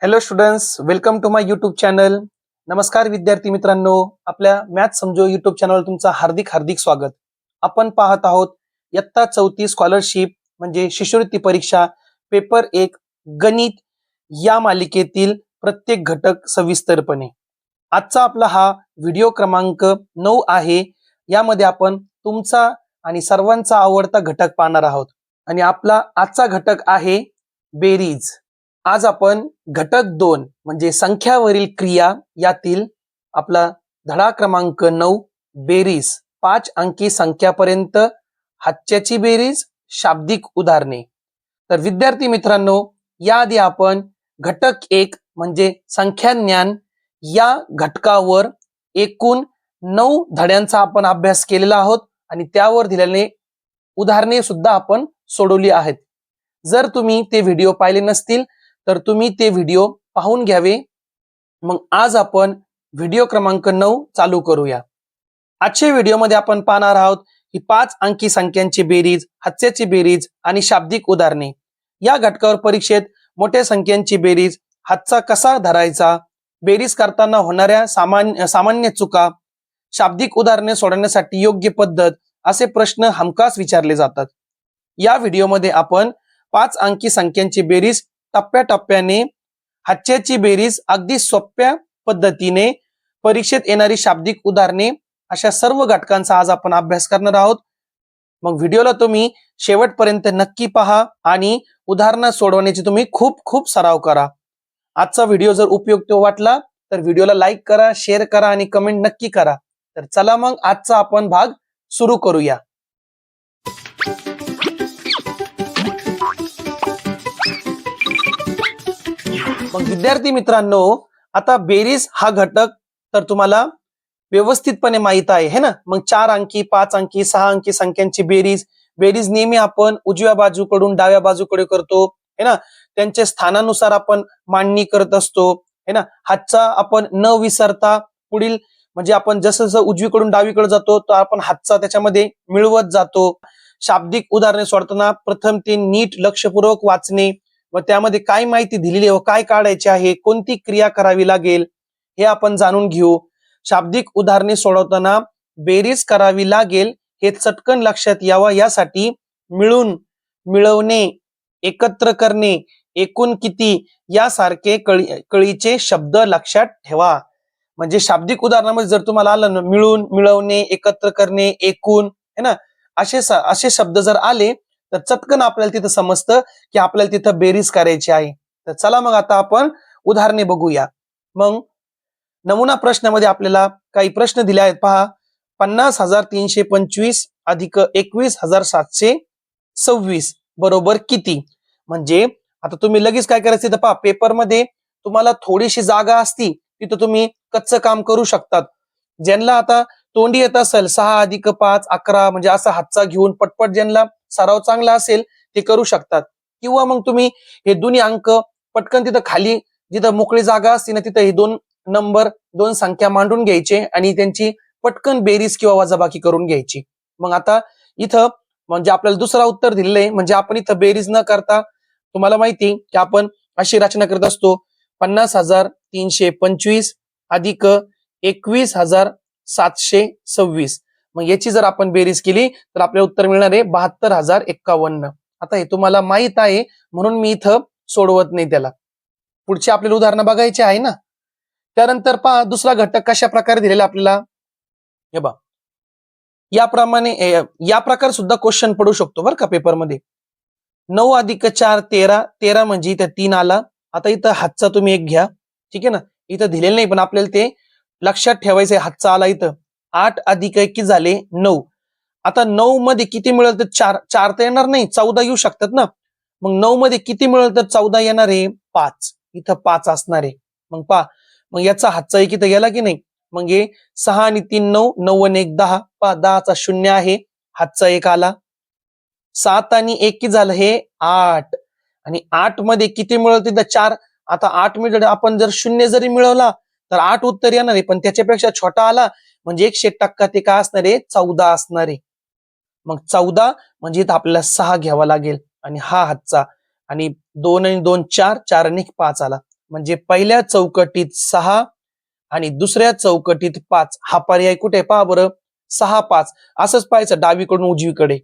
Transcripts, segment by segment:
Hello students, welcome to my YouTube channel. नमस्कार विद्यार्थी मित्रांनो, आपल्या मॅथ समजो यूट्यूब चॅनलवर तुमचं हार्दिक हार्दिक स्वागत. आपण पाहत आहोत इयत्ता 4थी स्कॉलरशिप म्हणजे शिष्यवृत्ती परीक्षा पेपर 1 गणित या मालिकेतील प्रत्येक घटक सविस्तरपणे. आजचा आपला हा व्हिडिओ क्रमांक 9 आहे. यामध्ये आपण तुमचा आणि सर्वांचा आवडता घटक पाहणार आहोत आणि आपला आजचा घटक आहे बेरीज. आज आपण घटक 2 म्हणजे संख्यावरील क्रिया यातील आपला धडा क्रमांक 9 बेरीज 5 अंकी संख्यापर्यंत हातच्याची बेरीज शाब्दिक उदाहरणे. तर विद्यार्थी मित्रांनो, याआधी आपण घटक 1 म्हणजे संख्याज्ञान या घटकावर एकूण 9 धड्यांचा आपण अभ्यास केलेला आहोत आणि त्यावर दिलेले उदाहरणे सुद्धा आपण सोडवली आहेत. जर तुम्ही ते व्हिडिओ पाहिले नसतील तर तुम्ही ते व्हिडिओ पाहून घ्यावे. मग आज आपण व्हिडिओ क्रमांक 9 चालू करूया. आजच्या व्हिडिओमध्ये आपण पाहणार आहोत की 5 अंकी संख्यांची बेरीज, हातच्याची बेरीज आणि शाब्दिक उदाहरणे. या घटकावर परीक्षेत मोठ्या संख्यांची बेरीज, हातचा कसा धरायचा, बेरीज करताना होणाऱ्या सामान्य चुका, शाब्दिक उदाहरणे सोडवण्यासाठी योग्य पद्धत असे प्रश्न हमखास विचारले जातात. या व्हिडिओमध्ये आपण 5 अंकी संख्यांची बेरीज टप्प्याटप्प्याने, हातच्याची बेरीज अगदी सोप्या पद्धतीने, परीक्षेत येणारी शाब्दिक उदाहरणे अशा सर्व घटकांचा आज आपण अभ्यास करणार आहोत. मग व्हिडिओला तुम्ही शेवटपर्यंत नक्की पहा आणि उदाहरणं सोडवण्याची तुम्ही खूप खूप सराव करा. आजचा व्हिडिओ जर उपयुक्त वाटला तर व्हिडिओला लाईक करा, शेअर करा आणि कमेंट नक्की करा. तर चला मग आजचा आपण भाग सुरू करूया. मग विद्यार्थी मित्रांनो, आता बेरीज हा घटक तर तुम्हाला व्यवस्थितपणे माहित आहे, है ना. मग 4 अंकी, 5 अंकी, 6 अंकी संख्यांची बेरीज नेहमी आपण उजव्या बाजूकडून डाव्या बाजूकडे करतो, है ना. त्यांच्या स्थानानुसार आपण मांडणी करत असतो, है ना. हातचा आपण न विसरता पुढील म्हणजे आपण जसं जसं उजवीकडून डावीकडे जातो तर आपण हातचा त्याच्यामध्ये मिळवत जातो. शाब्दिक उदाहरणे सोडताना प्रथम ते नीट लक्षपूर्वक वाचणे व त्यामध्ये काय माहिती दिलेली आहे व काय काढायचे आहे, कोणती क्रिया करावी लागेल हे आपण जाणून घेऊ. शाब्दिक उदाहरणे सोडवताना बेरीज करावी लागेल हे चटकन लक्षात यावं यासाठी मिळून, मिळवणे, एकत्र करणे, एकूण किती यासारखे कळीचे शब्द लक्षात ठेवा. म्हणजे शाब्दिक उदाहरणामध्ये जर तुम्हाला आलं ना मिळून, मिळवणे, एकत्र करणे, एकूण, है ना, असे शब्द जर आले तर चटकन आपल्याला तिथं समजतं की आपल्याला तिथं बेरीज करायची आहे. तर चला मग आता आपण उदाहरणे बघूया. मग नमुना प्रश्नामध्ये आपल्याला काही प्रश्न दिले आहेत पहा. 50,325 अधिक 21,726 बरोबर किती. म्हणजे आता तुम्ही लगेच काय करायचं तिथं पहा, पेपरमध्ये तुम्हाला थोडीशी जागा असती तिथं तुम्ही कच्चं काम करू शकतात. ज्यांना आता तोंडी येत असेल 6 अधिक 5 11 म्हणजे असा हातचा घेऊन पटपट ज्यांना सराव चांगला असेल ते करू शकतात. किंवा मग तुम्ही हे दोन्ही अंक पटकन तिथं खाली जिथं मोकळी जागा असते ना तिथं हे दोन संख्या मांडून घ्यायचे आणि त्यांची पटकन बेरीज किंवा वजाबाकी करून घ्यायची. मग आता इथं म्हणजे आपल्याला दुसरा उत्तर दिलेलं आहे. म्हणजे आपण इथं बेरीज न करता तुम्हाला माहिती की आपण अशी रचना करत असतो, 50,325 अधिक 21,726. मग याची जर आपण बेरीज केली तर आपल्याला उत्तर मिळणार आहे 72,051. आता हे तुम्हाला माहित आहे म्हणून मी इथं सोडवत नाही त्याला. पुढची आपल्याला उदाहरणं बघायची आहे ना. त्यानंतर पहा दुसरा घटक कशा प्रकारे दिलेला आपल्याला. हे बघा, याप्रमाणे या प्रकार सुद्धा क्वेश्चन पडू शकतो बरं का पेपरमध्ये. 9 अधिक 4 13, 13 म्हणजे इथं 3 आला. आता इथं हातचा तुम्ही एक घ्या, ठीक आहे ना. इथं दिलेलं नाही पण आपल्याला ते लक्षात ठेवायचंय. हातचा आला इथं. 8 अधिक 1 झाले 9. आता 9 मध्ये किती मिळेल तर 4 तर येणार नाही, 14 येऊ शकतात ना. मग 9 मध्ये किती मिळेल तर 14 येणार आहे 5. इथं 5 असणार आहे. मग पहा, मग याचा हातचा एक इथं गेला की नाही. मग हे 6 आणि 3 9, 9 आणि 1 10. पहा 10चा 0 आहे, हातचा एक आला. 7 आणि 1 किती झालं हे 8. आणि 8 मध्ये किती मिळेल तिथं 4. आता 8 मध्ये आपण जर 0 जरी मिळवला तर 8 उत्तर येणार आहे, पण त्याच्यापेक्षा छोटा आला म्हणजे 100% ते काय असणार आहे 14 असणार आहे. मग 14 म्हणजे इथं आपल्याला 6 घ्यावा लागेल आणि हा हातचा आणि 2 आणि 2 4, 4 आणि 1 5 आला. म्हणजे पहिल्या चौकटीत 6 आणि दुसऱ्या चौकटीत 5. हा पर्याय कुठे आहे पहा बरं. 6 5 असंच पाहायचं डावीकडून उजवीकडे.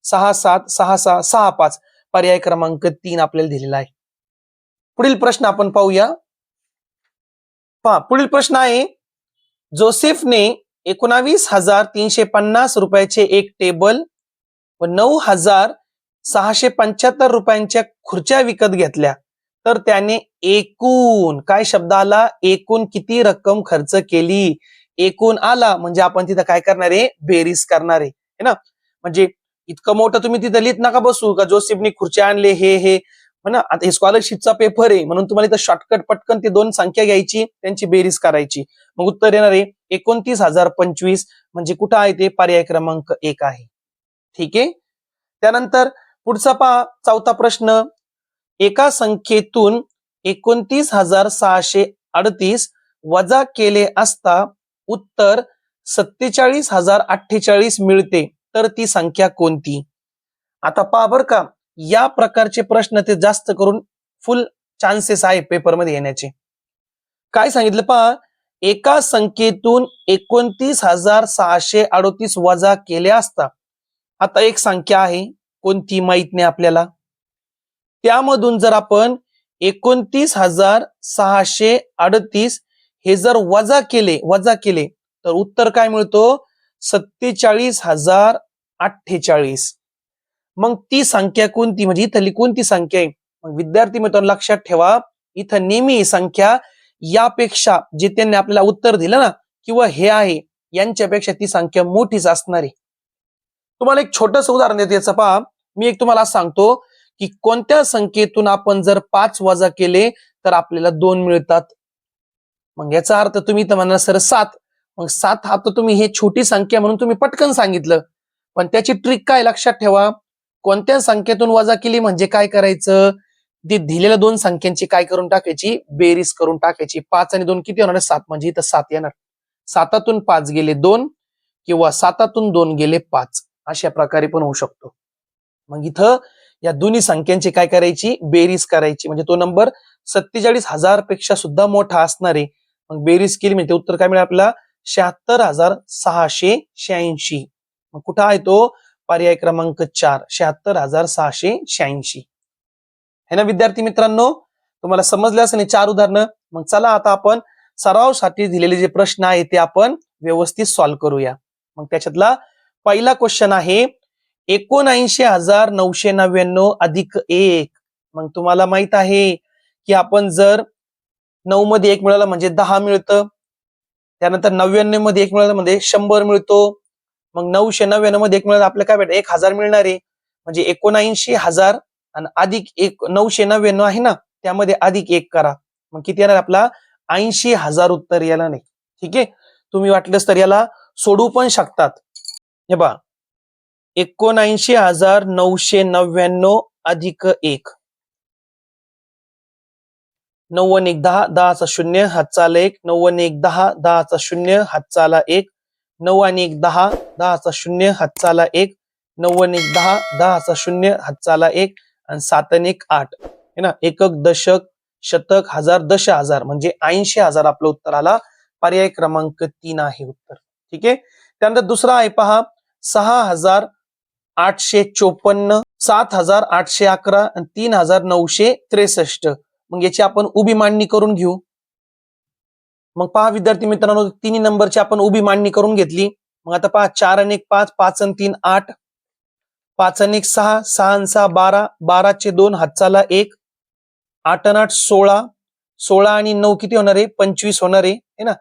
6 7 6 6 6 5 पर्याय क्रमांक 3 आपल्याला दिलेला आहे. पुढील प्रश्न आपण पाहूया. पहा पुढील प्रश्न आहे, जोसेफने 19,350 रुपयाचे एक टेबल व 9,675 रुपयांच्या खुर्च्या विकत घेतल्या, तर त्याने एकूण काय शब्द आला, एकूण किती रक्कम खर्च केली. एकूण आला म्हणजे आपण तिथं काय करणार आहे, बेरीज करणार आहे ना. म्हणजे इतकं मोठं तुम्ही तिथं लिहित नका बसू का जोसेफने खुर्च्या आणले हे ना. आता हे स्कॉलरशिपचा पेपर आहे म्हणून तुम्हाला इथं शॉर्टकट पटकन ते दोन संख्या घ्यायची, त्यांची बेरीज करायची. मग उत्तर येणार आहे 29,025. म्हणजे कुठं आहे ते, पर्याय क्रमांक 1 आहे. ठीक आहे. त्यानंतर पुढचा पहा, चौथा प्रश्न. एका संख्येतून 29,638 वजा केले असता उत्तर 47,048 मिळते, तर ती संख्या कोणती. आता पहा बर का, या प्रकारचे प्रश्न ते जास्त करून फुल चान्सेस आहे पेपरमध्ये येण्याचे. काय सांगितलं पहा, एका संख्येतून 29,638 वजा केले असता. आता एक संख्या आहे कोणती माहित नाही आपल्याला, त्यामधून जर आपण 29,638 हे जर वजा केले तर उत्तर काय मिळतो, 47,048. मग ती संख्या कोणती, म्हणजे इथली कोणती संख्या आहे. मग विद्यार्थी मित्रांनो लक्षात ठेवा, इथं नेहमी संख्या यापेक्षा जे त्यांनी आपल्याला उत्तर दिलं ना किंवा हे आहे यांच्यापेक्षा ती संख्या मोठीच असणार आहे. तुम्हाला एक छोटंसं उदाहरण देतो याचं पहा. मी एक तुम्हाला सांगतो की कोणत्या संख्येतून आपण जर 5 वजा केले तर आपल्याला 2 मिळतात. मग याचा अर्थ तुम्ही तर म्हणणार सर 7. मग 7 हा तर तुम्ही हे छोटी संख्या म्हणून तुम्ही पटकन सांगितलं, पण त्याची ट्रिक काय लक्षात ठेवा. कोणत्या संख्येतून वजा केली म्हणजे काय करायचं, ते दिलेल्या दोन संख्यांची काय करून टाकायची, बेरीज करून टाकायची. 5 आणि 2 किती होणार, 7. म्हणजे इथं 7 येणार. 7तून 5 गेले 2 किंवा 7तून 2 गेले 5, अशा प्रकारे पण होऊ शकतो. मग इथं या दोन्ही संख्यांची काय करायची, बेरीज करायची. म्हणजे तो नंबर 47,000 पेक्षा सुद्धा मोठा असणार आहे. मग बेरीज केली म्हणजे उत्तर काय मिळेल आपल्याला, 76,686. मग कुठं आहे तो, पर्याय क्रमांक 4, 76,686 है ना. विद्यार्थी मित्रांनो तुम्हाला समजले असेल 4 उदाहरणं. मग चला आता आपण सरावासाठी दिलेले जे प्रश्न आहे ते आपण व्यवस्थित सॉल्व्ह करूया. मग त्याच्यातला पहिला क्वेश्चन आहे 79,999 अधिक 1. मग तुम्हाला माहित आहे की आपण जर 9 मध्ये 1 मिळाला म्हणजे 10 मिळतं. त्यानंतर 99 मध्ये 1 मिळाला म्हणजे 100 मिळतो. मग 999 मध्ये 1 मिळाला आपल्याला काय भेटतं, 1,000 मिळणार आहे. म्हणजे 79,000 आणि अधिक 999 आहे ना, त्यामध्ये अधिक 1 करा. मग किती येणार आपला, 80,000 उत्तर याला नाही. ठीक आहे. तुम्ही वाटलंच तर याला सोडू पण शकतात. हे पहा, 79,999 अधिक 1. 9 1 10, 10चा 0 हातचा 1, 9 1 10, 10चा 0 हातचा 1, 9 आणि 1 10, 10चा 0 हातचा 1, 9 आणि 1 10, 10चा 0 हातचा 1 आणि 7 आणि 1 8 है ना. एकक, दशक, शतक, हजार, दशहजार म्हणजे 80,000 आपलं उत्तर आला. पर्याय क्रमांक 3 आहे उत्तर. ठीक आहे. त्यानंतर दुसरा आहे पहा, 6,854, 7,811 आणि 3,963. मग याची आपण उभी मांडणी करून घेऊ. मग पहा विद्यार्थी मित्रांनो, तिन्ही नंबरची आपण उभी मांडणी करून घेतली. मग आता पहा, 4 आणि 1 5, 5 आणि 3 8, 5 आणि 1 6, 6 आणि 6 12, 12चे 2 हातचाला 1, 8 आणि 8 16, 16 आणि 9 किती होणार आहे, 25 होणार आहे ना.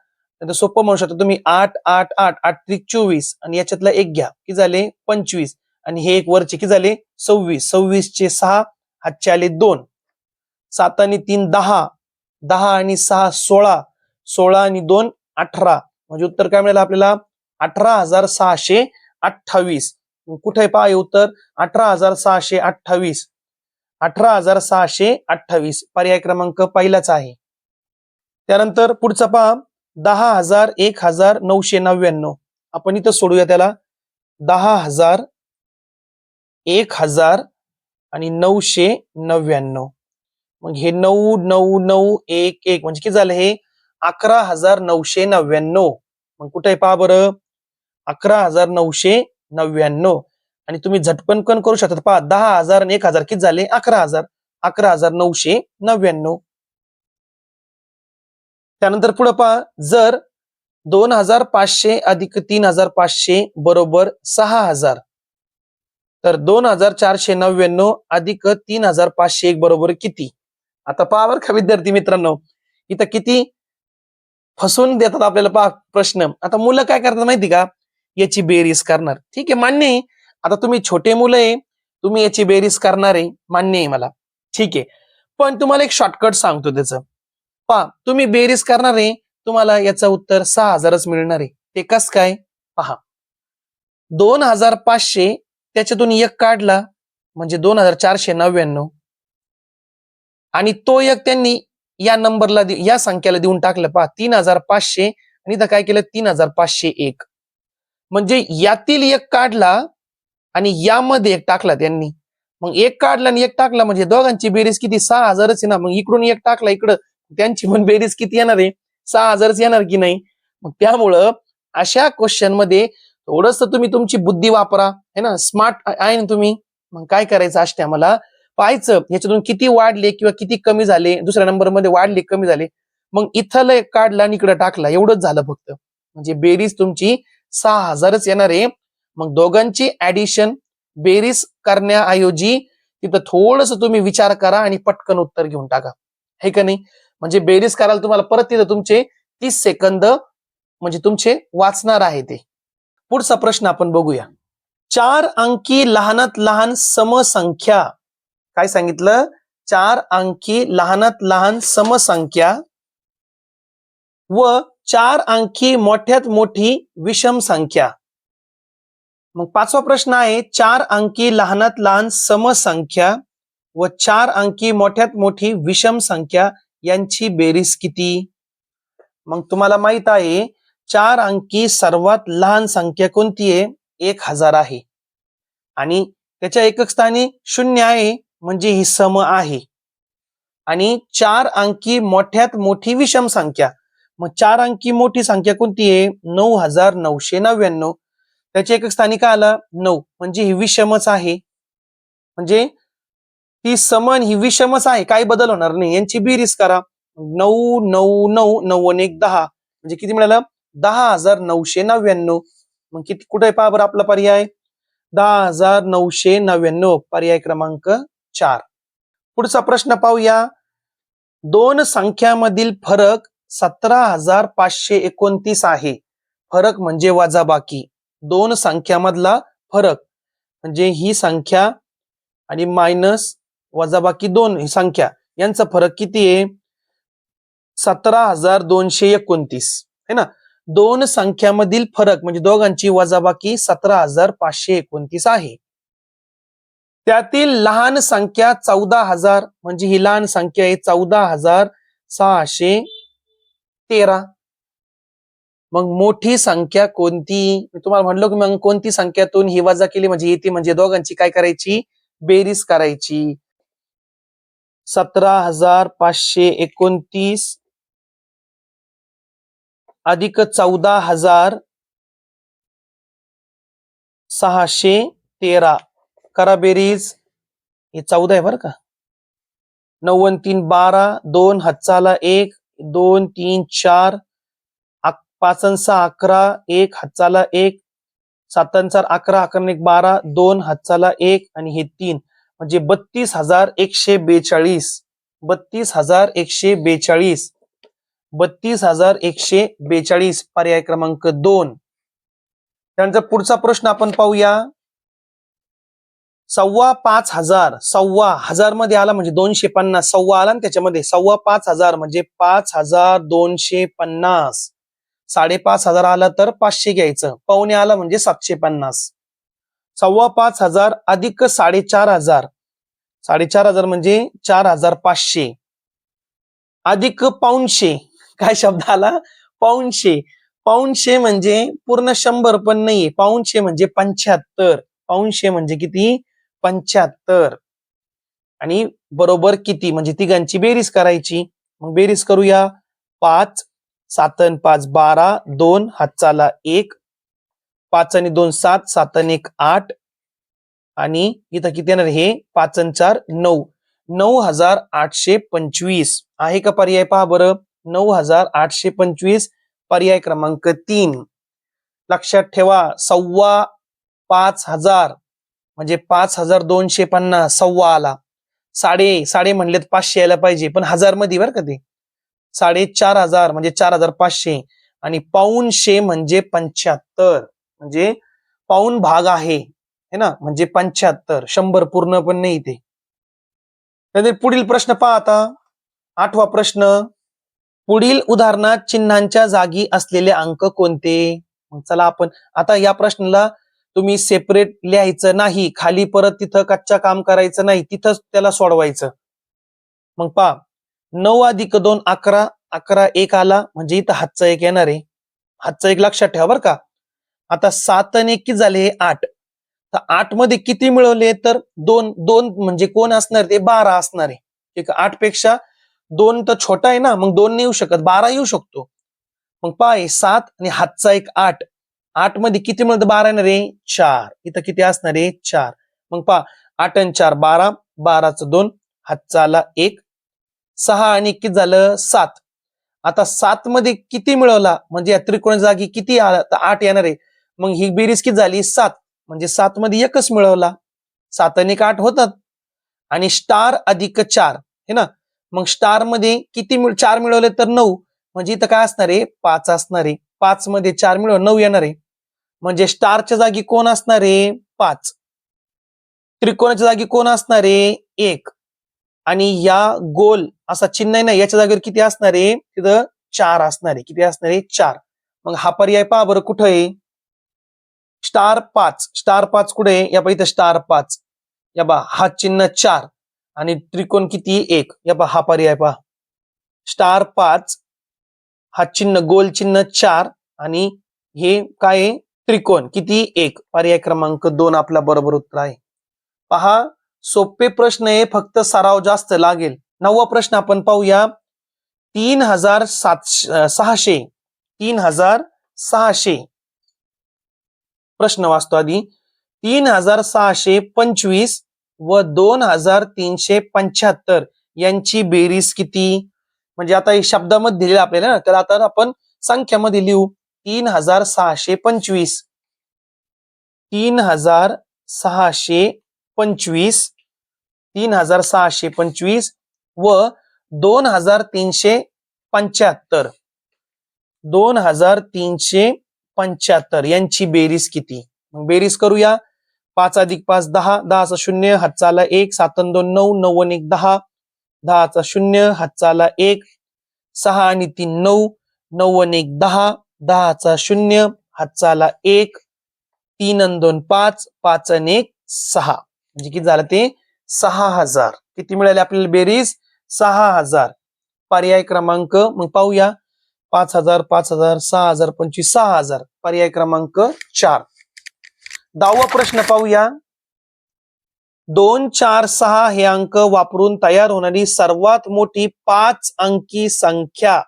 सोपं म्हणू शकता तुम्ही 8 8 8 8 त्रिक 24 आणि याच्यातला 1 घ्या, किती झाले 25 आणि हे एक वरचे किती झाले 26, 26 चे 6 हातचे आले 2, 7 आणि 3 10, 10 आणि 6 16, 16 आणि 2 18. म्हणजे उत्तर काय मिळालं आपल्याला, 18,628. कुठे पहा हे उत्तर, 18,628, 18,628 पर्याय क्रमांक पहिलाच आहे. त्यानंतर पुढचा पहा, 10,000 1,999. आपण इथं सोडूया त्याला. 10,000 1,000 आणि 999. मग हे 99911 म्हणजे किती झालं हे 11,999. मग कुठे आहे पहा बरं 11,999 आणि तुम्ही झटपण पण करू शकता पहा 10,000 आणि 1,000 किती झाले 11,000 11,999. त्यानंतर पुढे पहा जर 2,500 अधिक 3,500 बरोबर 6,000 तर 2,499 अधिक 3,501 बरोबर किती. आता पहा बरं का विद्यार्थी मित्रांनो इथं किती फसवून देतात आपल्याला पहा प्रश्न. आता मुलं काय करतात माहिती का याची बेरीज करणार. ठीक आहे मान्य आहे. आता तुम्ही छोटे मुलं आहे तुम्ही याची बेरीज करणार आहे मान्य आहे मला. ठीक आहे पण तुम्हाला एक शॉर्टकट सांगतो त्याचं. पहा तुम्ही बेरीज करणार आहे तुम्हाला याचं उत्तर 6,000च मिळणार आहे. ते कस काय पहा 2,500 त्याच्यातून एक काढला म्हणजे 2,499 आणि तो एक त्यांनी या नंबरला या संख्याला देऊन टाकलं पहा 3,500 आणि इथं काय केलं 3,501 म्हणजे यातील एक काढला आणि यामध्ये एक टाकला त्यांनी. मग एक काढला आणि एक टाकला म्हणजे दोघांची बेरीज किती 6,000च आहे ना. मग इकडून एक टाकला इकडं त्यांची पण बेरीज किती येणार आहे 6,000च येणार की नाही. मग त्यामुळं अशा क्वेश्चन मध्ये थोडस तुम्ही तुमची बुद्धी वापरा है ना. स्मार्ट आहे ना तुम्ही. मग काय करायचं असते आम्हाला पाहायचं याच्यातून किती वाढले किंवा किती कमी झाले दुसऱ्या नंबर मध्ये वाढले कमी झाले मग इथं एक काढला आणि इकडे टाकला एवढंच झालं फक्त म्हणजे बेरीज तुमची 6,000च येणार आहे. मग दोघांची ऍडिशन बेरीज करण्याऐवजी तिथं थोडस तुम्ही विचार करा आणि पटकन उत्तर घेऊन टाका हे का नाही. म्हणजे बेरीज करायला तुम्हाला परत तिथं तुमचे 30 सेकंद म्हणजे तुमचे वाचणार आहे ते. पुढचा प्रश्न आपण बघूया. 4 अंकी लहानात लहान समसंख्या काय सांगितलं 4 अंकी लहानात लहान समसंख्या व 4 अंकी मोठ्यात मोठी विषम संख्या. मग पाचवा प्रश्न आहे 4 अंकी लहानात लहान समसंख्या व 4 अंकी मोठ्यात मोठी विषम संख्या यांची बेरीज किती. मग तुम्हाला माहित आहे 4 अंकी सर्वात लहान संख्या कोणती आहे 1,000 आहे आणि त्याच्या एकक स्थानी 0 आहे म्हणजे ही सम आहे आणि 4 अंकी मोठ्यात मोठी विषम संख्या. मग 4 अंकी मोठी संख्या कोणती आहे 9,999 त्याच्या एकक स्थानी काय आला 9 म्हणजे ही विषमच आहे म्हणजे ती समान ही विषमच आहे काही बदल होणार नाही. यांची बेरीज करा 9 9 9 9 आणि 1 10 म्हणजे किती मिळालं 10,999. मग किती कुठे पहा बरं आपला पर्याय 10,999 पर्याय क्रमांक 4. पुढचा प्रश्न पाहूया. दोन संख्यामधील फरक 17,529 आहे. फरक म्हणजे वजाबाकी. दोन संख्यामधला फरक म्हणजे ही संख्या आणि मायनस वजाबाकी 2 ही संख्या यांचा फरक किती आहे 17,229 है ना. दोन संख्यामधील फरक म्हणजे दोघांची वजाबाकी 17,529 आहे. त्यातील लहान संख्या 14,000 म्हणजे ही लहान संख्या आहे 14,613. मग मोठी संख्या कोणती मी तुम्हाला म्हणलो की मग कोणती संख्यातून ही वजा केली म्हणजे येते म्हणजे दोघांची काय करायची बेरीज करायची. 17,529 अधिक 14,613 करा बेरीज. हे 14 आहे बरं का 9 आणि 3 12 2 हातचाला 1 2 3 4 5 आणि 6 11 1 हातचाला 1 7 आणि 4 11 11 आणि 1 12 2 हातचाला 1 आणि हे 3 म्हणजे 32,142 32,142 32,142 पर्याय क्रमांक 2. त्यानंतर पुढचा प्रश्न आपण पाहूया. 5,500 1,000 मध्ये आला म्हणजे 250 सव्वा आला ना त्याच्यामध्ये 5,500 म्हणजे 5,250 5,500 आला तर 500 घ्यायचं पावणे आला म्हणजे 750. 5,500 अधिक 4,500 4,500 म्हणजे 4,500 अधिक पाऊणशे काय शब्द आला पाऊणशे. पाऊणशे म्हणजे पूर्ण 100 पण नाहीये पाऊणशे म्हणजे 75. पाऊणशे म्हणजे किती 75. आणि बरोबर किती म्हणजे तिघांची बेरीज करायची. मग बेरीज करूया. 5 7 आणि 5 12 2 हातचाला 1 5 आणि 2 7 7 आणि 1 8 आणि इथं किती येणार हे 5 आणि 4 9 9825 आहे का पर्याय पहा बरं. 9825 पर्याय क्रमांक 3. लक्षात ठेवा 5,5000 म्हणजे 5250 सव्वा आला. साडे म्हणलेत 500 यायला पाहिजे पण हजार मध्ये बरं का ते. 4500 म्हणजे 4500 आणि पाऊणशे म्हणजे 75 म्हणजे पाऊण भाग आहे है ना म्हणजे 75 100 पूर्ण पण नाही ते. पुढील प्रश्न पहा आता 8वा प्रश्न. पुढील उदाहरणात चिन्हांच्या जागी असलेले अंक कोणते. चला आपण आता या प्रश्नाला तुम्ही सेपरेट लिहायचं नाही, खाली परत तिथं कच्चा काम करायचं नाही, तिथंच त्याला सोडवायचं. मग पहा 9 अधिक 2 11 11 1 आला म्हणजे इथं हातचा 1 येणार आहे. हातचा 1 लक्षात ठेवा बरं का. आता 7 आणि 1 किती झाले 8. तर 8 मध्ये किती मिळवले तर 2 2 म्हणजे कोण असणार ते 12 असणार आहे. ठीक आहे 8 पेक्षा 2 तर छोटा आहे ना मग 2 नाही येऊ शकत 12 येऊ शकतो. मग पहा 7 आणि हातचा 1 8 8 मध्ये किती मिळतं 12 येणार आहे 4. इथं किती असणार आहे 4. मग पहा 8 आणि 4 12 12चं 2 हातचा आला 1 6 आणि 1 किती झालं 7. आता 7 मध्ये किती मिळवला म्हणजे या त्रिकोण जागी किती आला तर 8 येणार आहे. मग ही बेरीज किती झाली 7 म्हणजे 7 मध्ये एकच मिळवला. 7 आणि 8 होतात आणि स्टार अधिक 4 है ना. मग स्टार मध्ये किती 4 मिळवले तर 9 म्हणजे इथं काय असणार आहे 5 असणार आहे. 5 मध्ये 4 मिळवून 9 येणार आहे म्हणजे स्टारच्या जागी कोण असणार आहे 5. त्रिकोणाच्या जागी कोण असणार आहे 1 आणि या गोल असा चिन्ह आहे ना याच्या जागेवर किती असणार आहे तिथं 4 असणार आहे. किती असणार आहे 4. मग हा पर्याय पहा बरं कुठं आहे स्टार 5 कुठे आहे या बा इथं स्टार 5 या बा हा चिन्ह 4 आणि त्रिकोण किती 1 या बा हा पर्याय पहा स्टार 5 हा चिन्ह गोल चिन्ह 4 आणि हे काय त्रिकोण किती 1 पर्याय क्रमांक 2 आपला बरोबर उत्तर आहे. पहा सोपे प्रश्न आहे फक्त सराव जास्त लागेल. 9वा प्रश्न आपण पाहूया. 3600 प्रश्न वाचतो आधी. 3625 व 2375 यांची बेरीज किती. म्हणजे आता हे शब्दामध्ये दिलेलं आपल्याला ना तर आता आपण संख्यामध्ये लिहू. 3625 3625 व 2375 यांची बेरीज किती. मग बेरीज करूया. 5 अधिक 5 10 10चा 0 हातचाला 1 7 आणि 2 9 9 आणि 1 10 10चा 0 हातचाला 1 6 आणि 3 9 9 आणि 1 10 10चा 0 हातचाला 1 3 आणि 2 5 5 आणि 1 6 म्हणजे किती झालं ते 6000. किती मिळाले आपल्याला बेरीज 6000. पर्याय क्रमांक मग पाहूया 5000 5000 6000 25 6000 पर्याय क्रमांक 4. 10वा प्रश्न पाहूया. 2 4 6 हे अंक वापरून तयार होणारी सर्वात मोठी 5 अंकी संख्या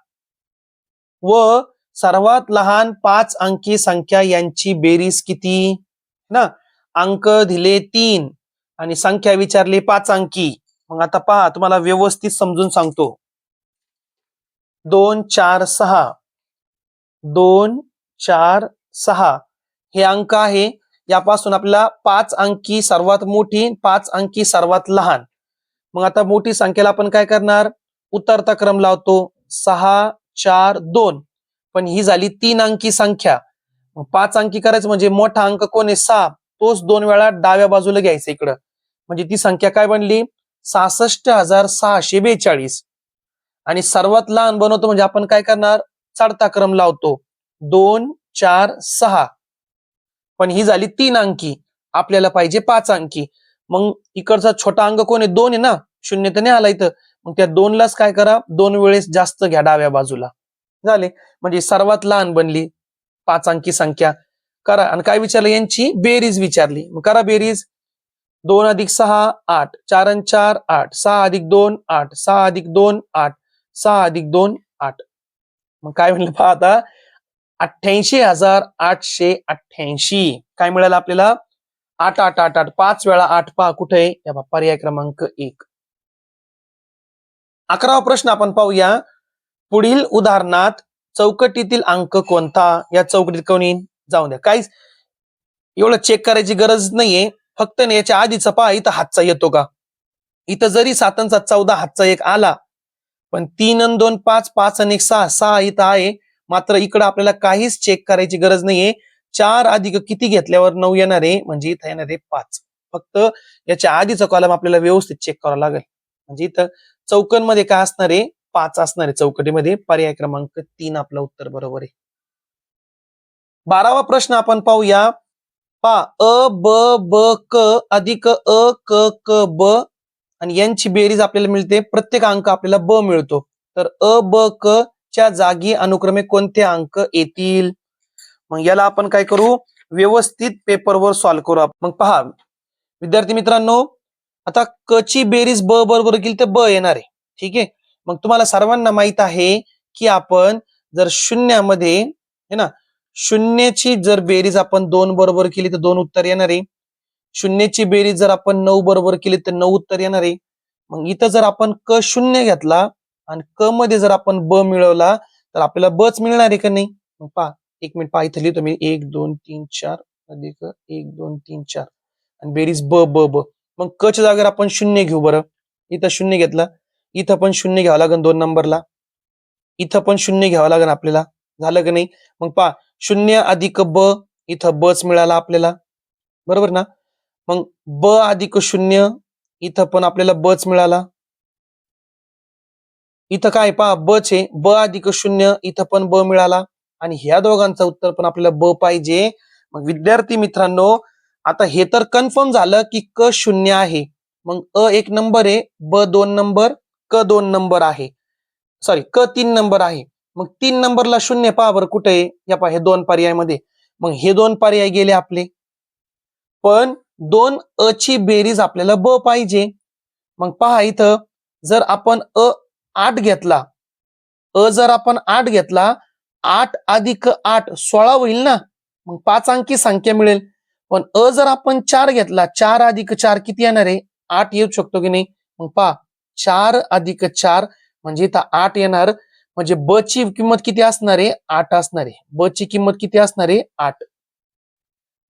व सर्वात लहान 5 अंकी संख्या यांची बेरीज किती ना. अंक दिले 3 आणि संख्या विचारली 5 अंकी. मग आता पहा तुम्हाला व्यवस्थित समजून सांगतो. 2 4 6 2 4 6 हे अंक आहे. यापासून आपल्याला 5 अंकी सर्वात मोठी 5 अंकी सर्वात लहान. मग आता मोठी संख्येला आपण काय करणार उतरता क्रम लावतो 6 4 2 पण ही झाली 3 अंकी संख्या. 5 अंकी करायचं म्हणजे मोठा अंक कोण आहे 6 तोच 2 वेळा डाव्या बाजूला घ्यायचा इकडं म्हणजे ती संख्या काय बनली 66642 आणि सर्वात लहान बनवतो म्हणजे आपण काय करणार चढता क्रम लावतो 2 4 6 पण ही झाली 3 अंकी आपल्याला पाहिजे 5 अंकी. मग इकडचा छोटा अंक कोण आहे 2 आहे ना 0 तर नाही आला इथं मग त्या 2 लाच काय करा 2 वेळेस जास्त घ्या डाव्या बाजूला झाले म्हणजे सर्वात लहान बनली 5 अंकी संख्या करा. आणि काय विचारलं यांची बेरीज विचारली मग करा बेरीज. 2 अधिक 6 8, 4 आणि 4 8, 6 अधिक 2 8, 6 अधिक 2 8, 6 अधिक 2 8. मग काय म्हणलं पहा आता, 88,888. काय मिळालं आपल्याला? 8 8 8 8, 5 वेळा 8 पहा कुठे आहे? या पर्याय क्रमांक 1. 11वा प्रश्न आपण पाहूया. पुढील उदाहरणात चौकटीतील अंक कोणता? या चौकटीत कोणी जाऊन द्या. काहीच एवढं चेक करायची गरज नाहीये. फक्त याच्या आधीचा पहा इथं हातचा येतो का. इथं जरी 7 आणि 7 14 हातचा एक आला, पण 3 आणि 2 5, 5 आणि 1 6, 6 इथं आहे. मात्र इकडं आपल्याला काहीच चेक करायची गरज नाहीये. 4 अधिक किती घेतल्यावर 9 येणार आहे, म्हणजे इथं येणार आहे 5. फक्त याच्या आधीचा कॉलम आपल्याला व्यवस्थित चेक करावा लागेल. म्हणजे इथं चौकनमध्ये काय असणार आहे? 5 असणार आहे चौकटीमध्ये. पर्याय क्रमांक 3 आपलं उत्तर बरोबर आहे. 12वा प्रश्न आपण पाहूया. पहा, अ ब ब क अधिक अ क क ब आणि यांची बेरीज आपल्याला मिळते. प्रत्येक अंक आपल्याला ब मिळतो. तर अ ब क च्या जागी अनुक्रमे कोणते अंक येतील? मग याला आपण काय करू? व्यवस्थित पेपरवर सॉल्व्ह करू. मग पहा विद्यार्थी मित्रांनो, आता क ची बेरीज ब बरोबर केली तर ब येणार आहे. ठीक आहे. मग तुम्हाला सर्वांना माहित आहे की आपण जर शून्यामध्ये है ना, शून्याची जर बेरीज आपण 2 बरोबर केली तर 2 उत्तर येणार आहे. शून्याची बेरीज जर आपण 9 बरोबर केली तर 9 उत्तर येणार आहे. मग इथं जर आपण क शून्य घेतला आणि क मध्ये जर आपण ब मिळवला तर आपल्याला बच मिळणार आहे का नाही? मग पहा, 1 मिनिट पहा, इथं लिहितो मी 1 2 3 4 अधिक 1 2 3 4 आणि बेरीज ब ब ब. मग क च्या जागेवर आपण शून्य घेऊ. बरं, इथं शून्य घेतला, इथं पण शून्य घ्यावं लागेल 2 नंबरला, इथं पण शून्य घ्यावं लागेल आपल्याला. झालं का नाही? मग पहा, 0 अधिक ब, इथं बच मिळाला आपल्याला. बरोबर ना? मग ब अधिक 0, इथं पण आपल्याला बच मिळाला. इथं काय पहा बच आहे. ब अधिक 0, इथं पण ब मिळाला. आणि ह्या दोघांचं उत्तर पण आपल्याला ब पाहिजे. मग विद्यार्थी मित्रांनो, आता हे तर कन्फर्म झालं की क 0 आहे. मग अ 1 नंबर आहे, ब 2 नंबर, क 2 नंबर आहे. सॉरी, क 3 नंबर आहे. मग 3 नंबरला 0 पहा बरं कुठे आहे? या पहा, हे 2 पर्यायमध्ये. मग हे 2 पर्याय गेले आपले. पण 2 अ ची बेरीज आपल्याला ब पाहिजे. मग पहा इथं जर आपण 8 घेतला, जर आपण 8 घेतला, 8 अधिक 8 16 होईल ना. मग 5 अंकी संख्या मिळेल. पण जर आपण 4 घेतला, 4 अधिक 4 किती येणार आहे? 8 येऊ शकतो की नाही? मग पहा, 4 अधिक 4 म्हणजे इथं 8 येणार. म्हणजे ब ची किंमत किती असणार आहे? 8 असणार आहे. ब ची किंमत किती असणार आहे? 8.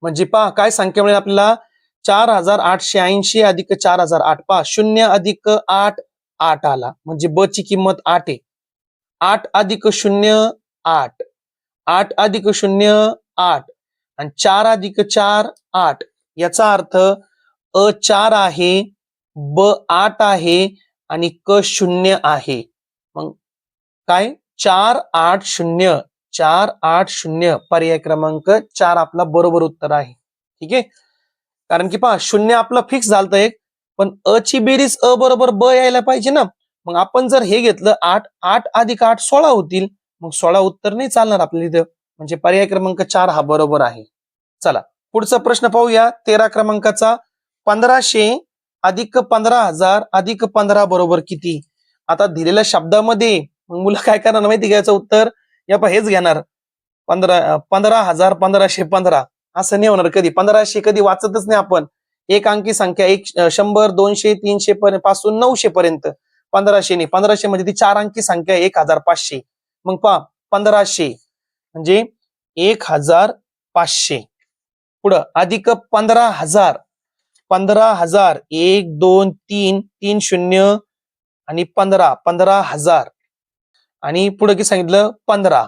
म्हणजे पहा काय संख्या मिळेल आपल्याला? 4880 अधिक 4008. पहा, 0 अधिक 8 8 आला. म्हणजे ब ची किंमत 8 आहे. 8 अधिक 0 8, 8 अधिक 0 8 आणि 4 अधिक 4 8. याचा अर्थ अ 4 आहे, ब 8 आहे आणि क 0 आहे. मग काय? 480, 480 पर्याय क्रमांक 4 आपला बरोबर उत्तर आहे. ठीक आहे. कारण की पहा, 0 आपलं फिक्स झालं एक, पण अ ची बेरीज अ बरोबर ब यायला पाहिजे ना. मग आपण जर हे घेतलं 8, 8 अधिक 8 16 होतील. मग 16 उत्तर नाही चालणार आपल्या इथं. म्हणजे पर्याय क्रमांक 4 हा बरोबर आहे. चला पुढचा प्रश्न पाहूया. 13 क्रमांकाचा. 1500 अधिक 15,000 अधिक 15 बरोबर किती? आता दिलेल्या शब्दामध्ये मग मुलं काय करणार माहिती घ्यायचं उत्तर? या पहा, हेच घेणार. 15,000 1515 असं नाही होणार कधी. 1500 कधी वाचतच नाही आपण. एक अंकी संख्या 100 200 300 पासून 900 पर्यंत. 1500 नाही. 1500 म्हणजे ती 4 अंकी संख्या 1500. मग पहा 1500 म्हणजे 1500. पुढं अधिक 15,000. 15,000 1 2 3 3 0 आणि 15 15,000 आणि पुढे की सांगितलं 15.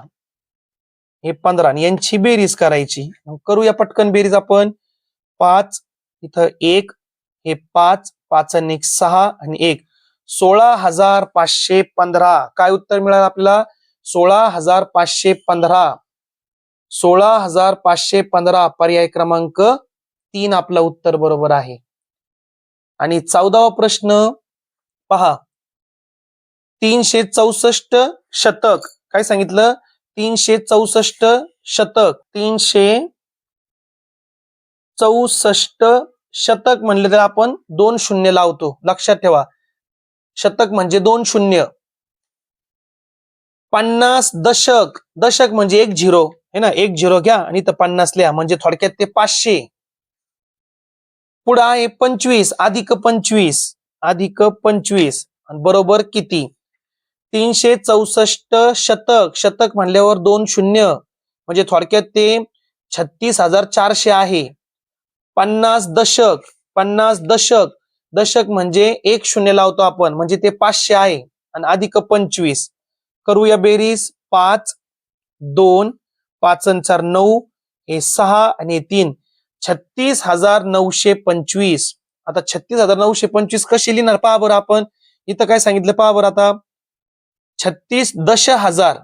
हे 15 आणि यांची बेरीज करायची. करूया पटकन बेरीज आपण. 5 इथं 1, हे 5 5 आणि 1 6 आणि 1 16,515. काय उत्तर मिळालं आपल्याला? 16,515. 16,515 पर्याय क्रमांक 3 आपलं उत्तर बरोबर आहे. आणि 14वा प्रश्न पहा. 364 शतक. काय सांगितलं? 364 शतक. 364 शतक म्हणले तर आपण 2 शून्य लावतो, लक्षात ठेवा. शतक म्हणजे 2 शून्य. 50 दशक, दशक म्हणजे 1 झिरो है ना, 1 झिरो घ्या आणि इथं 50 लिहा, म्हणजे थोडक्यात ते 500. पुढे आहे 25 अधिक 25 अधिक 25 आणि बरोबर किती? 364 शतक, शतक म्हणल्यावर 2 शून्य, म्हणजे थोडक्यात ते 36,400 आहे. 50 दशक, 50 दशक, दशक म्हणजे 1 शून्य लावतो आपण, म्हणजे ते 500 आहे. आणि अधिक 25 करूया बेरीज. 5 2 5 आणि 4 9, हे 6 आणि हे 3, 36,925. आता 36,925 कशी लिहिणार पहा बरं आपण. इथं काय सांगितलं पहा बरं आता. 36 दश हजार,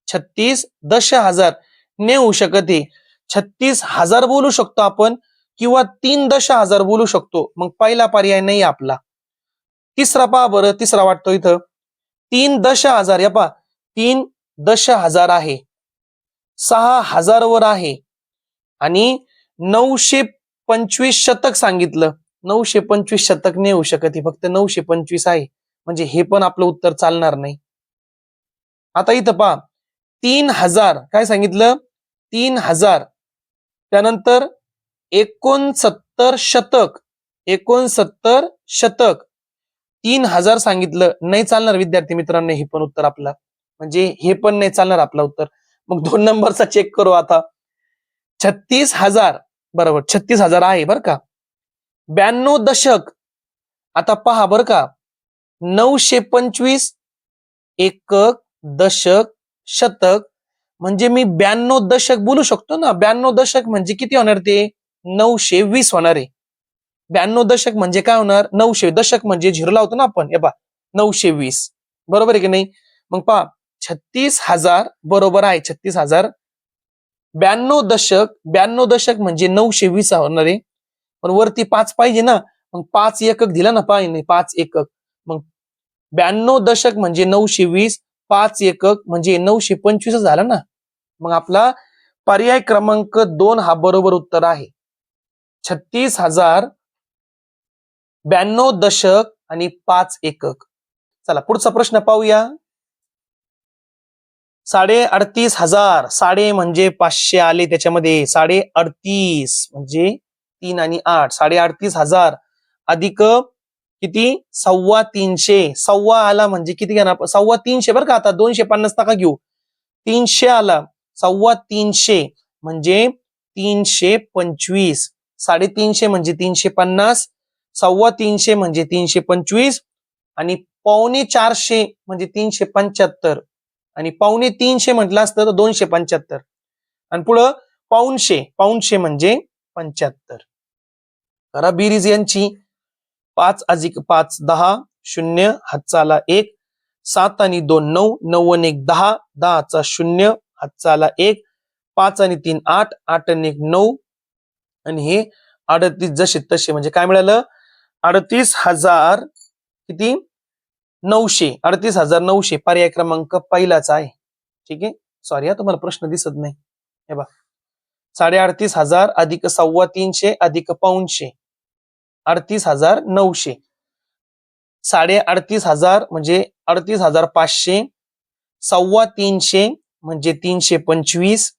36 दश हजार नाही होऊ शकत. हे 36,000 बोलू शकतो आपण किंवा 3 दश हजार बोलू शकतो. मग पहिला पर्याय नाही आपला. तिसरा पहा बरं, तिसरा वाटतो इथं 3 दश हजार. या पहा 3 दश हजार आहे, 6,000 वर आहे आणि 925 शतक सांगितलं. 925 शतक नाही होऊ शकत, हे फक्त 925 आहे, म्हणजे हे पण आपलं उत्तर चालणार नाही. आता इथं पहा 3,000 काय सांगितलं, 3,000. त्यानंतर 69 शतक, 69 शतक, 3,000 सांगितलं, नाही चालणार विद्यार्थी मित्रांनो, हे पण उत्तर आपलं, म्हणजे हे पण नाही चालणार आपलं उत्तर. मग 2 नंबरचा चेक करू आता. 36,000 बरोबर, 36,000 आहे बरं का. 92 दशक, आता पहा बरं का, 925 एकक दशक शतक, म्हणजे मी 92 दशक बोलू शकतो ना. 92 दशक म्हणजे किती होणार, ते 920 होणार आहे. 92 दशक म्हणजे काय होणार, 900. दशक म्हणजे झिरो लावतो ना आपण, हे पहा 920, बरोबर आहे की नाही. मग पहा 36,000 बरोबर आहे 36,000. 92 दशक, 92 दशक म्हणजे 920 होणार आहे, पण वरती 5 पाहिजे ना. मग 5 एकक दिला ना पाहिजे, 5 एकक. मग 92 दशक म्हणजे 920, 5 एकक म्हणजे 925 झालं ना. मग आपला पर्याय क्रमांक 2 हा बरोबर उत्तर आहे. 36,000, 92 दशक आणि 5 एकक. चला पुढचा प्रश्न पाहूया. 38,500, साडे म्हणजे 500 आले त्याच्यामध्ये, 38,500 म्हणजे 3 आणि 8, 38,500 अधिक किती, 325. सव्वा आला म्हणजे किती घेणार, 325 बरं का. आता 250 नका घेऊ, 300 आला, 325 म्हणजे 325. 350 म्हणजे 350, 325 म्हणजे 325 आणि 450 म्हणजे 375 आणि 350 म्हटलं असतं तर 275 आणि पुढं पाऊणशे, पाऊणशे म्हणजे 75. करा बेरीज यांची. 5 अधिक 5 10, 0 हातचा आला 1, 7 आणि 2 9, 9 आणि 1 10, 10चा 0 हातचा आला 1, 5 आणि 3 8, 8 आणि 1 9 आणि हे 38 जसे तसे, म्हणजे काय मिळालं, 38,000 किती, 900, 38,900 पर्याय क्रमांक पहिलाच आहे. ठीक आहे, सॉरी हा तुम्हाला प्रश्न दिसत नाही. हे बघा 38,500 अधिक 325 अधिक पाऊणशे, 38,900. 38,500 म्हणजे 38,500, 325 म्हणजे 325,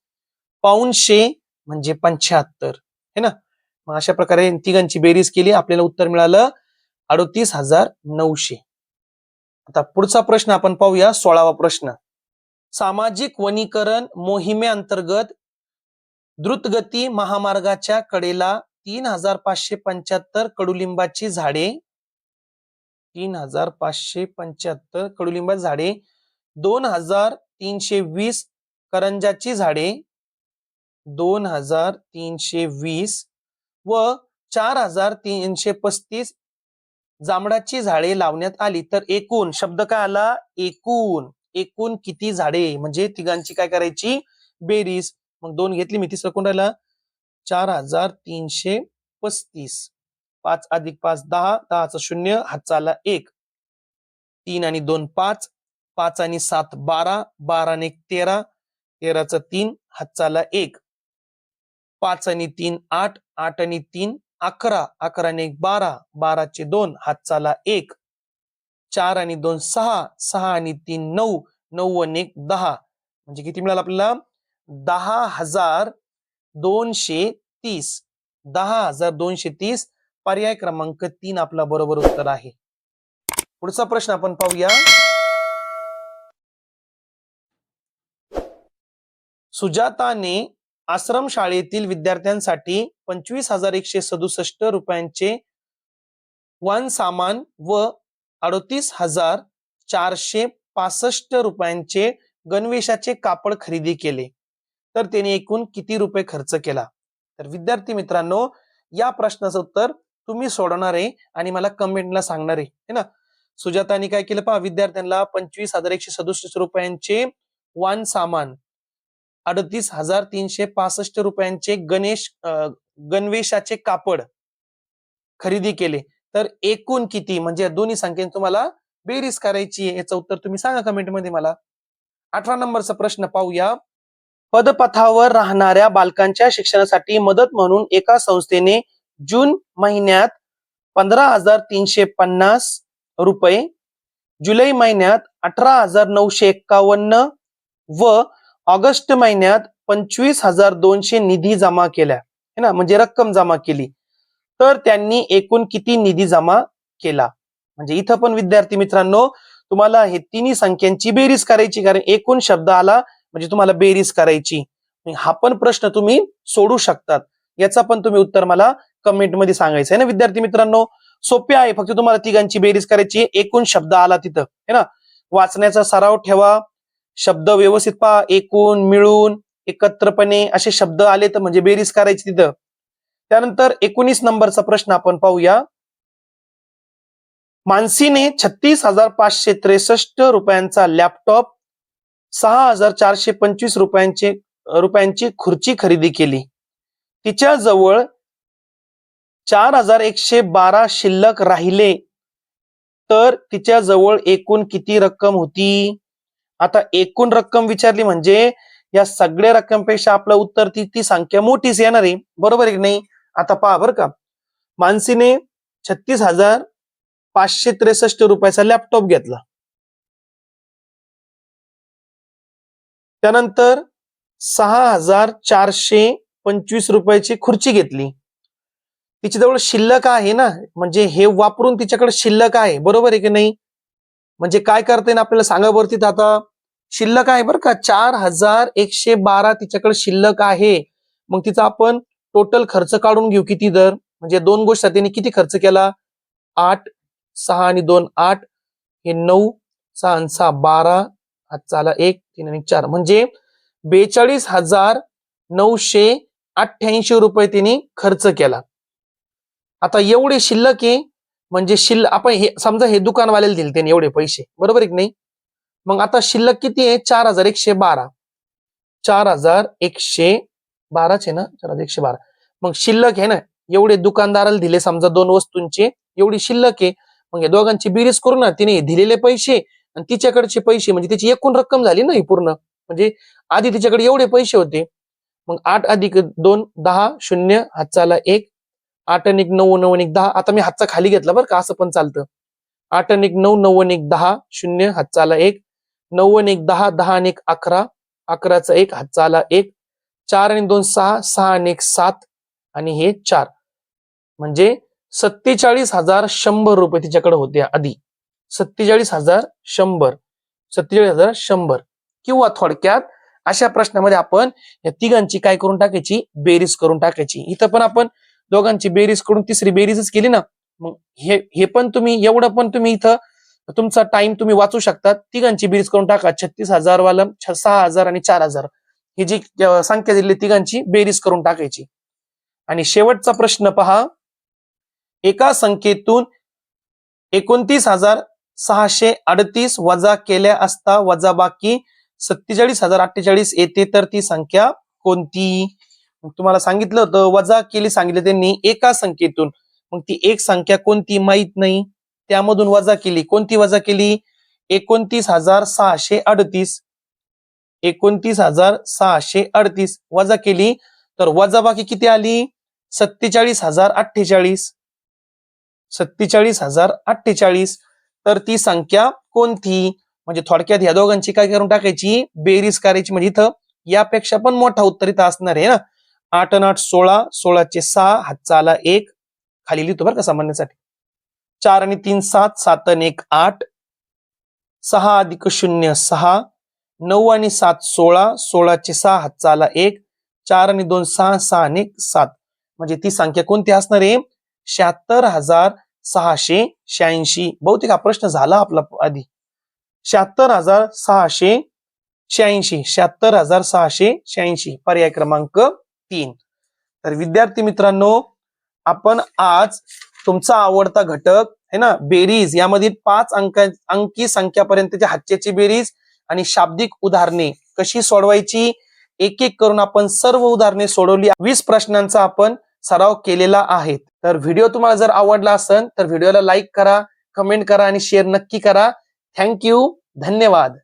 पाऊणशे म्हणजे 75 है ना. मग अशा प्रकारे तिघांची बेरीज केली, आपल्याला उत्तर मिळालं 38,900. आता पुढचा प्रश्न आपण पाहूया, 16वा प्रश्न. सामाजिक वनीकरण मोहिमेअंतर्गत द्रुतगती महामार्गाच्या कडेला 3,575 कडुलिंबाची झाडे, 3,575 कडुलिंबाची झाडे, 2,320 करंजाची झाडे, 2,320 व 4,335 जांभळाची झाडे लावण्यात आली, तर एकूण शब्द काय आला, एकूण, एकूण किती झाडे, म्हणजे तिघांची काय करायची, बेरीज. मग 2 घेतली मी, तिसरं कोण राहिला, 4,335. 5 अधिक 5 10, 10चा 0 हातचा आला 1, 3 आणि 2 5, 5 आणि 7 12, 12 आणि 1 13, 13चा 3 हातचा आला 1, 5 आणि 3 8, 8 आणि 3 11, 11 आणि 1 12, 12 2 हातचाला 1, 4 आणि 2 6, 6 आणि 3 9, 9 आणि 1 10, म्हणजे किती मिळालं आपल्याला 10,230. 10,230 पर्याय क्रमांक 3 आपला बरोबर उत्तर आहे. पुढचा प्रश्न आपण पाहूया. सुजाताने आश्रमशाळेतील विद्यार्थ्यांसाठी 25,167 रुपयांचे वन सामान व 38,465 रुपयांचे गणवेशाचे कापड खरेदी केले, तर त्याने एकूण किती रुपये खर्च केला? तर विद्यार्थी मित्रांनो, या प्रश्नाचं उत्तर तुम्ही सोडवणार आहे आणि मला कमेंटला सांगणार आहे ना. सुजाताने काय केलं पहा, विद्यार्थ्यांना 25,167 रुपयांचे वन सामान, 38,365 रुपयांचे गणवेशाचे कापड खरेदी केले, तर एकूण किती, म्हणजे दोन्ही संख्येने तुम्हाला बेरीज करायची आहे. याचं उत्तर तुम्ही सांगा कमेंट मध्ये मला. 18 नंबरचा प्रश्न पाहूया. पदपथावर राहणाऱ्या बालकांच्या शिक्षणासाठी मदत म्हणून एका संस्थेने जून महिन्यात 15,350 रुपये, जुलै महिन्यात 18,951 व ऑगस्ट महिन्यात 25,200 निधी जमा केल्या है ना, म्हणजे रक्कम जमा केली, तर त्यांनी एकूण किती निधी जमा केला? म्हणजे इथं पण विद्यार्थी मित्रांनो तुम्हाला हे तिन्ही संख्यांची बेरीज करायची, कारण एकूण शब्द आला म्हणजे तुम्हाला बेरीज करायची. हा पण प्रश्न तुम्ही सोडू शकतात, याचा पण तुम्ही उत्तर मला कमेंट मध्ये सांगायचं आहे ना विद्यार्थी मित्रांनो. सोपे आहे, फक्त तुम्हाला तिघांची बेरीज करायची. एकूण शब्द आला तिथं है ना, वाचण्याचा सराव ठेवा, शब्द व्यवस्थित पहा, एकूण, मिळून, एकत्रपणे असे शब्द आले तर म्हणजे बेरीज करायची तिथं. त्यानंतर 19 नंबरचा प्रश्न आपण पाहूया. मानसीने 36,563 रुपयांचा लॅपटॉप, 6,425 रुपयांची खुर्ची खरेदी केली. तिच्या जवळ 4,112 शिल्लक राहिले, तर तिच्या जवळ एकूण किती रक्कम होती? आता एकूण रक्कम विचारली म्हणजे या सगळ्या रक्कमपेक्षा आपलं उत्तर ती संख्या मोठीच येणार आहे, बरोबर आहे की नाही? आता पहा बरं का, मानसीने 36,563 रुपयाचा लॅपटॉप घेतला, त्यानंतर 6,425 रुपयाची खुर्ची घेतली. तिच्याजवळ शिल्लक आहे ना, म्हणजे हे वापरून तिच्याकडे शिल्लक आहे, बरोबर आहे की नाही? म्हणजे काय करते ना आपल्याला सांगा वरती, आता शिल्लक आहे बरं का, 4,112 तिच्याकडे शिल्लक आहे. मग तिचा आपण टोटल खर्च काढून घेऊ किती दर, म्हणजे दोन गोष्टी तिने किती खर्च केला, 8, 6 आणि 2 8, हे 9, 6 आणि 6 12, हातचाला 1, 3 आणि 4, म्हणजे 42,988 रुपये तिने खर्च केला. आता एवढे शिल्लक आहे, म्हणजे आपण हे समजा हे दुकानवाल्याला दिले त्याने एवढे पैसे, बरोबर आहे की नाही? मग आता शिल्लक किती आहे, 4,112, 4,112 आहे ना, 4,112. मग शिल्लक आहे ना, एवढे दुकानदाराला दिले समजा दोन वस्तूंचे, एवढी शिल्लक आहे. मग या दोघांची बेरीज करू ना, तिने दिलेले पैसे आणि तिच्याकडचे पैसे, म्हणजे त्याची एकूण रक्कम झाली ना ही पूर्ण. म्हणजे आधी तिच्याकडे एवढे पैसे होते, मग 8 अधिक 2 10, 0 हातचाला 1, 8 आणि 1 9, 9 आणि 1 10. आता मी हातचा खाली घेतला बरं का, असं पण चालतं. 8 आणि 1 9, 9 आणि 1 10, 0 हातचाला 1, 9 आणि 1 10, 10 आणि 1 11, 11चा 1 हातचाला 1, 4 आणि 2 6, 6 आणि 1 7 आणि हे 4, म्हणजे 47,100 रुपये तिच्याकडे होते आधी. 47,100, 47,100. किंवा थोडक्यात अशा प्रश्नामध्ये आपण या तिघांची काय करून टाकायची, बेरीज करून टाकायची. इथं पण आपण दोघांची बेरीज करून तिसरी बेरीजच केली ना. मग हे पण तुम्ही एवढं पण तुम्ही इथं तुमचा टाइम तुम्ही वाचू शकता. तिघांची बेरीज करून टाका, 36,000 वाला 6,000 आणि 4,000 ही जी संख्या दिली तिघांची बेरीज करून टाकायची. आणि शेवटचा प्रश्न पहा, एका संख्येतून 29,638 वजा केल्या असता वजाबाकी 47,048 येते, तर ती संख्या कोणती? तुम्हाला सांगितलं होतं वजा केली, सांगितलं त्यांनी एका संख्येतून, मग ती एक संख्या कोणती माहित नाही, त्यामधून वजा केली. कोणती वजा केली? 29,638, 29,638 वजा केली, तर वजाबाकी किती आली? 47,048 47,048 तर ती संख्या कोणती? म्हणजे थोडक्यात ह्या दोघांची काय करून टाकायची, बेरीज करायची. म्हणजे इथं यापेक्षा पण मोठा उत्तर इथं असणार आहे ना. 8 आणि 8 16, 16चे 6, हातचा आला 1, खाली लिहितो बरं का सामान्यासाठी. 4 आणि 3 7, 7 आणि 1 8, 6 अधिक 0 6, 9 आणि 7 16, 16चे 6, हातचा आला 1, 4 आणि 2 6, 6 आणि 1 7. म्हणजे ती संख्या कोणती असणार आहे? 76,686. बहुतेक हा प्रश्न झाला आपला आधी. 76,686, 76,686, पर्याय क्रमांक 3. तर विद्यार्थी मित्रांनो, आपण आज तुमचा आवडता घटक है ना बेरीज यामध्ये 5 अंकी संख्यापर्यंतच्या हातच्याची बेरीज आणि शाब्दिक उदाहरणे कशी सोडवायची एक एक करून आपण सर्व उदाहरणे सोडवली. 20 प्रश्नांचा आपण सराव केलेला आहे. तर व्हिडिओ तुम्हाला जर आवडला असेल तर व्हिडिओला लाईक करा, कमेंट करा आणि शेअर नक्की करा. थँक्यू, धन्यवाद.